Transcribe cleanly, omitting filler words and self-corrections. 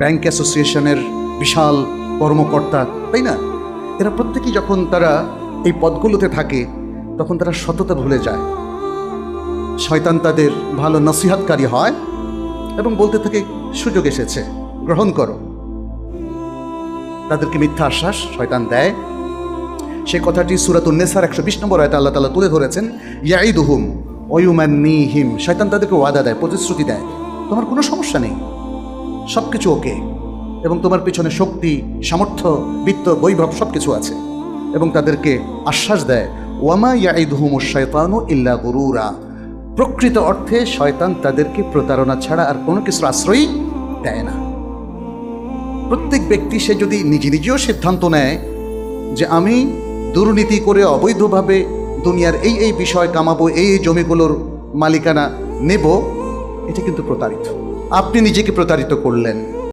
Bank অ্যাসোসিয়েশনের বিশাল কর্মকর্তা, তাই না? এরা প্রত্যেকেই যখন তারা এই পদগুলোতে থাকে তখন তারা সততা ভুলে যায়। শয়তান তাদের ভালো নসিহতকারী হয় এবং বলতে থাকে সুযোগ এসেছে, গ্রহণ করো। তাদেরকে মিথ্যা আশ্বাস শয়তান দেয়। সেই কথাটি সূরাতুন নিসার 120 নম্বর আয়াতে আল্লাহ তাআলা তুলে ধরেছেন, ইয়াইদুহুম ওয়া ইউমান্নিহিম। শয়তান তাদেরকে ওয়াদা দেয়, প্রতিশ্রুতি দেয়, তোমার কোনো সমস্যা নেই, সব কিছু ওকে, এবং তোমার পিছনে শক্তি, সামর্থ্য, বিত্ত, বৈভব সব কিছু আছে। এবং তাদেরকে আশ্বাস দেয়, ওয়ামা ইয়াইদুহুমুশ শাইতানু ইল্লা গুরুরা। প্রকৃত অর্থে শয়তান তাদেরকে প্রতারণা ছাড়া আর কোনো কিছুর আশ্রয় দেয় না। প্রত্যেক ব্যক্তি সে যদি নিজেও সিদ্ধান্ত নেয় যে আমি দুর্নীতি করে অবৈধভাবে দুনিয়ার এই বিষয় কামাবো, এই জমিগুলোর মালিকানা নেব, এটা কিন্তু প্রতারিত। আপনি নিজেকে প্রতারিত করলেন।